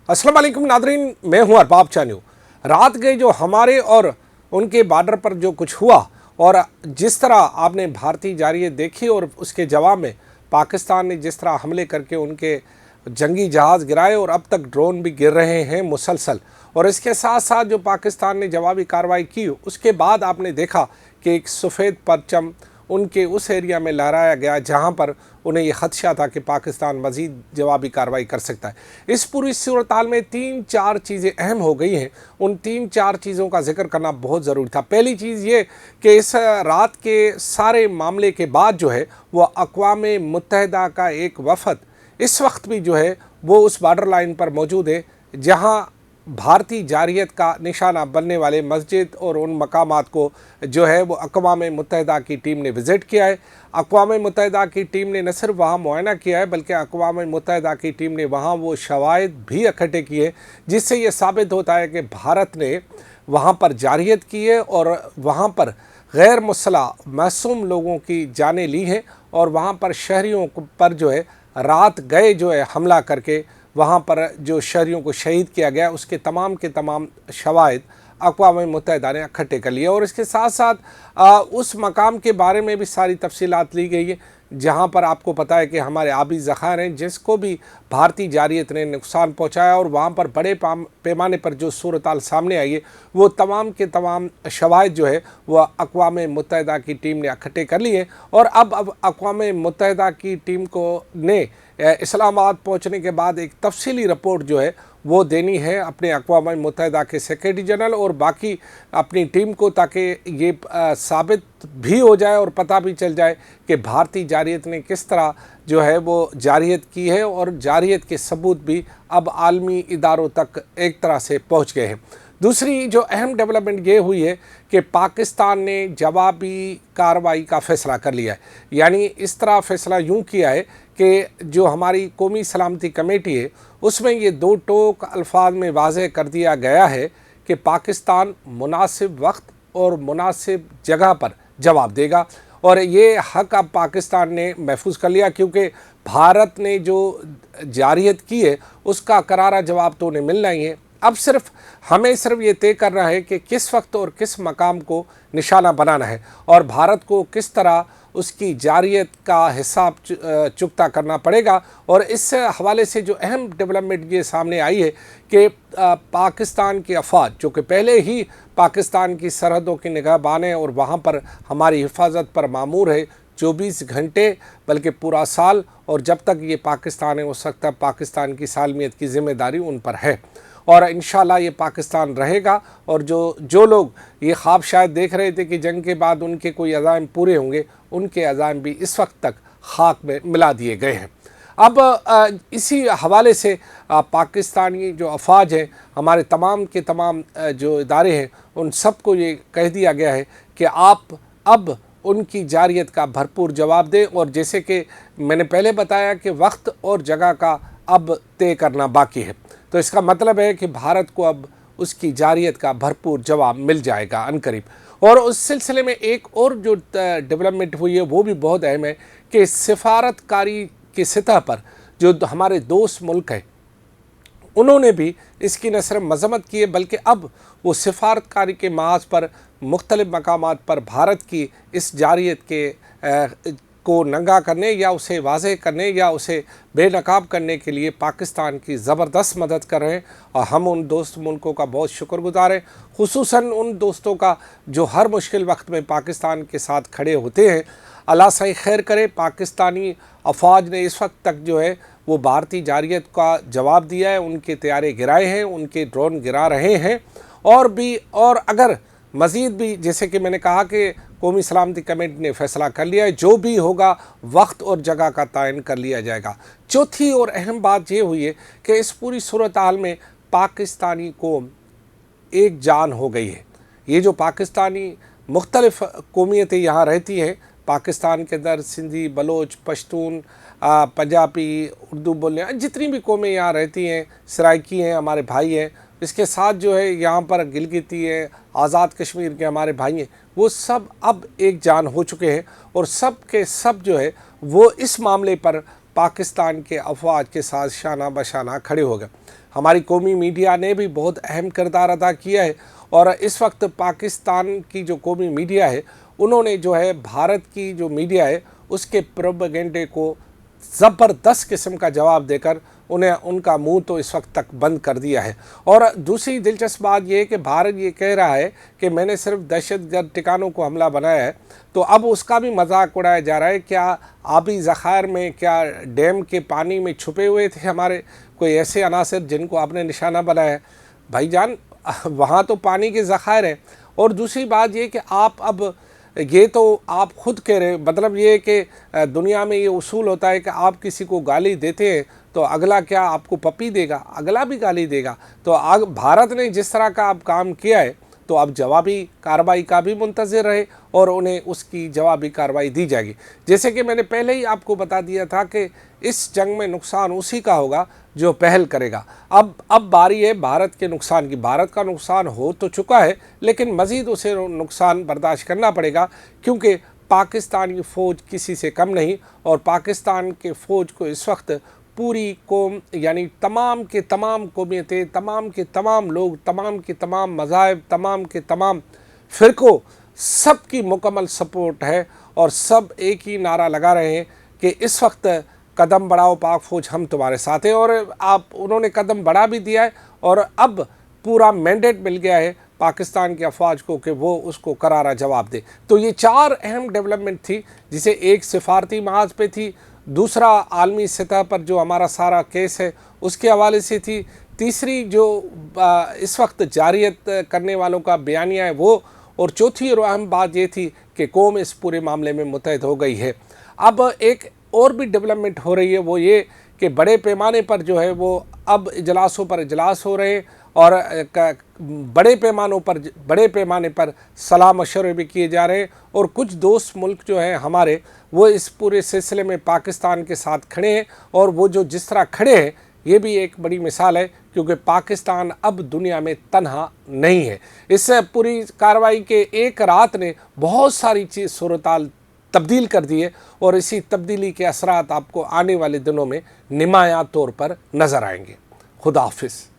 अस्सलाम वालेकुम नादरीन, मैं हूं अरबाब चान्यू। रात गए जो हमारे और उनके बॉर्डर पर जो कुछ हुआ और जिस तरह आपने भारतीय जारियत देखी और उसके जवाब में पाकिस्तान ने जिस तरह हमले करके उनके जंगी जहाज़ गिराए और अब तक ड्रोन भी गिर रहे हैं मुसलसल, और इसके साथ साथ जो पाकिस्तान ने जवाबी कार्रवाई की उसके बाद आपने देखा कि एक सफ़ेद परचम उनके उस एरिया में लहराया गया जहां पर उन्हें यह खदशा था कि पाकिस्तान मज़ीद जवाबी कार्रवाई कर सकता है। इस पूरी सूरत हाल में 3-4 चीज़ें अहम हो गई हैं। उन 3-4 चीज़ों का जिक्र करना बहुत ज़रूरी था। पहली चीज़ ये कि इस रात के सारे मामले के बाद जो है वह अक़वाम मुत्तहिदा का एक वफ़द इस वक्त भी जो है वो उस बॉर्डर लाइन पर मौजूद है जहाँ भारतीय जारियत का निशाना बनने वाले मस्जिद और उन मकामात को जो है वो अक़वाम मुत्तहिदा की टीम ने विज़िट किया है। अक़वाम मुत्तहिदा की टीम ने न सिर्फ वहाँ मुआयना किया है बल्कि अक़वाम मुत्तहिदा की टीम ने वहाँ वो शवाहिद भी इकट्ठे किए जिससे ये साबित होता है कि भारत ने वहाँ पर जारियत की है और वहाँ पर गैर मुसल्लह मासूम लोगों की जानें ली हैं और वहाँ पर शहरियों पर जो है रात गए जो है हमला करके वहाँ पर जो शहरियों को शहीद किया गया उसके तमाम के तमाम शवाहिद अक़वाम मुत्तहिदा ने इकट्ठे कर लिया। और इसके साथ साथ उस मकाम के बारे में भी सारी तफसीलात ली गई है जहाँ पर आपको पता है कि हमारे आबी ज़ख़ायर हैं जिसको भी भारतीय जारियत ने नुकसान पहुँचाया और वहाँ पर बड़े पैमाने पर जो सूरत हाल सामने आई है वो तमाम के तमाम शवाहिद जो है वह अक़वाम मुत्तहिदा की टीम ने इकट्ठे कर लिए और अब अक़वाम मुत्तहिदा की टीम को ने इस्लामाबाद पहुँचने के बाद एक तफसीली रिपोर्ट जो है वो देनी है अपने अक़वाम मुत्तहिदा के सेक्रेटरी जनरल और बाकी अपनी टीम को, ताकि ये साबित भी हो जाए और पता भी चल जाए कि भारतीय जारियत ने किस तरह जो है वो जारियत की है और जारियत के सबूत भी अब आलमी इदारों तक एक तरह से पहुँच गए हैं। दूसरी जो अहम डेवलपमेंट ये हुई है कि पाकिस्तान ने जवाबी कार्रवाई का फ़ैसला कर लिया है। यानी इस तरह फ़ैसला यूँ किया है कि जो हमारी कौमी सलामती कमेटी है उसमें ये 2 टोक अल्फाज में वाज़ेह कर दिया गया है कि पाकिस्तान मुनासिब वक्त और मुनासिब जगह पर जवाब देगा और ये हक़ अब पाकिस्तान ने महफूज कर लिया क्योंकि भारत ने जो जारियत की है उसका करारा जवाब तो उन्हें मिलना ही है। अब हमें सिर्फ ये तय करना है कि किस वक्त और किस मकाम को निशाना बनाना है और भारत को किस तरह उसकी जारियत का हिसाब चुकता करना पड़ेगा। और इस हवाले से जो अहम डेवलपमेंट ये सामने आई है कि पाकिस्तान की अफवाज जो कि पहले ही पाकिस्तान की सरहदों की निगहबान है और वहाँ पर हमारी हिफाजत पर मामूर है 24 घंटे बल्कि पूरा साल, और जब तक ये पाकिस्तान है उस वक्त तक पाकिस्तान की सालमियत की ज़िम्मेदारी उन पर है और इंशाल्लाह ये पाकिस्तान रहेगा। और जो लोग ये ख्वाब शायद देख रहे थे कि जंग के बाद उनके कोई अज़ाइम पूरे होंगे, उनके अज़ाइम भी इस वक्त तक खाक में मिला दिए गए हैं। अब इसी हवाले से पाकिस्तानी जो अफवाज हैं, हमारे तमाम के तमाम जो इदारे हैं, उन सब को ये कह दिया गया है कि आप अब उनकी जारियत का भरपूर जवाब दें। और जैसे कि मैंने पहले बताया कि वक्त और जगह का अब तय करना बाकी है, तो इसका मतलब है कि भारत को अब उसकी जारियत का भरपूर जवाब मिल जाएगा अनकरीब। और उस सिलसिले में एक और जो डेवलपमेंट हुई है वो भी बहुत अहम है कि सिफारतकारी की सतह पर जो हमारे दोस्त मुल्क हैं उन्होंने भी इसकी न सिर्फ मज़म्मत की है बल्कि अब वो सिफारतकारी के महाज पर मुख्तलिफ़ मकामात पर भारत की इस जारियत के को नंगा करने या उसे वाज़ेह करने या उसे बेनकाब करने के लिए पाकिस्तान की ज़बरदस्त मदद कर रहे हैं। और हम उन दोस्त मुल्कों का बहुत शुक्रगुज़ार हैं, खुसूसन उन दोस्तों का जो हर मुश्किल वक्त में पाकिस्तान के साथ खड़े होते हैं। अल्लाह सही खैर करे। पाकिस्तानी अफवाज ने इस वक्त तक जो है वो भारतीय जारियत का जवाब दिया है, उनके तैयारे गिराए हैं, उनके ड्रोन गिरा रहे हैं और अगर मज़ीद भी जैसे कि मैंने कहा कि कौमी सलामती कमेटी ने फ़ैसला कर लिया है, जो भी होगा वक्त और जगह का तयन कर लिया जाएगा। चौथी और अहम बात ये हुई है कि इस पूरी सूरत हाल में पाकिस्तानी कौम एक जान हो गई है। ये जो पाकिस्तानी मुख्तलिफ़ कौमियतें यहाँ रहती हैं पाकिस्तान के अंदर, सिंधी, बलोच, पश्तून, पंजाबी, उर्दू बोलने जितनी भी कौमें यहाँ रहती हैं, सराइकी हैं, हमारे भाई हैं, इसके साथ जो है यहाँ पर गिलगिती है, आज़ाद कश्मीर के हमारे भाई हैं, वो सब अब एक जान हो चुके हैं और सब के सब जो है वो इस मामले पर पाकिस्तान के अफवाज के साथ शाना बशाना खड़े हो गए। हमारी कौमी मीडिया ने भी बहुत अहम किरदार अदा किया है। और इस वक्त पाकिस्तान की जो कौमी मीडिया है उन्होंने जो है भारत की जो मीडिया है उसके प्रोपेगेंडे को ज़बरदस्त किस्म का जवाब देकर उन्हें उनका मुंह तो इस वक्त तक बंद कर दिया है। और दूसरी दिलचस्प बात यह है कि भारत ये कह रहा है कि मैंने सिर्फ दहशतगर्द ठिकानों को हमला बनाया है, तो अब उसका भी मजाक उड़ाया जा रहा है। क्या आबी ज़खायर में, क्या डैम के पानी में छुपे हुए थे हमारे कोई ऐसे अनासर जिनको आपने निशाना बनाया है? भाईजान, वहाँ तो पानी के ज़खायर हैं। और दूसरी बात ये कि आप अब ये तो आप खुद कह रहे, मतलब ये कि दुनिया में ये उसूल होता है कि आप किसी को गाली देते हैं तो अगला क्या आपको पप्पी देगा, अगला भी गाली देगा। तो भारत ने जिस तरह का अब काम किया है तो अब जवाबी कार्रवाई का भी मुंतज़िर रहे और उन्हें उसकी जवाबी कार्रवाई दी जाएगी। जैसे कि मैंने पहले ही आपको बता दिया था कि इस जंग में नुकसान उसी का होगा जो पहल करेगा। अब बारी है भारत के नुकसान की। भारत का नुकसान हो तो चुका है लेकिन मज़ीद उसे नुकसान बर्दाश्त करना पड़ेगा, क्योंकि पाकिस्तान की फ़ौज किसी से कम नहीं। और पाकिस्तान के फ़ौज को इस वक्त पूरी कौम, यानी तमाम के तमाम कौमियतें, तमाम के तमाम लोग, तमाम के तमाम मज़ाहब, तमाम के तमाम फ़िरक़ों, सब की मुकम्मल सपोर्ट है। और सब एक ही नारा लगा रहे हैं कि इस वक्त कदम बढ़ाओ पाक फ़ौज, हम तुम्हारे साथ हैं। और उन्होंने कदम बढ़ा भी दिया है और अब पूरा मैंडेट मिल गया है पाकिस्तान की अफवाज को कि वो उसको करारा जवाब दे। तो ये 4 अहम डेवलपमेंट थी, जिसे एक सिफारती महाज पे थी, दूसरा आलमी सतह पर जो हमारा सारा केस है उसके हवाले से थी, तीसरी जो इस वक्त जारियत करने वालों का बयानिया है वो, और चौथी और अहम बात ये थी कि कौम इस पूरे मामले में मुतहद हो गई है। अब एक और भी डेवलपमेंट हो रही है, वो ये कि बड़े पैमाने पर जो है वो अब इजलासों पर इजलास हो रहे हैं और बड़े पैमाने पर सलाह मशवरे भी किए जा रहे हैं। और कुछ दोस्त मुल्क जो हैं हमारे, वो इस पूरे सिलसिले में पाकिस्तान के साथ खड़े हैं। और वो जो जिस तरह खड़े हैं ये भी एक बड़ी मिसाल है, क्योंकि पाकिस्तान अब दुनिया में तन्हा नहीं है। इस पूरी कार्रवाई के एक रात ने बहुत सारी चीज़ सूरताल तब्दील कर दी है और इसी तब्दीली के असरात आपको आने वाले दिनों में नुमायां तौर पर नज़र आएंगे। खुदा हाफिज़।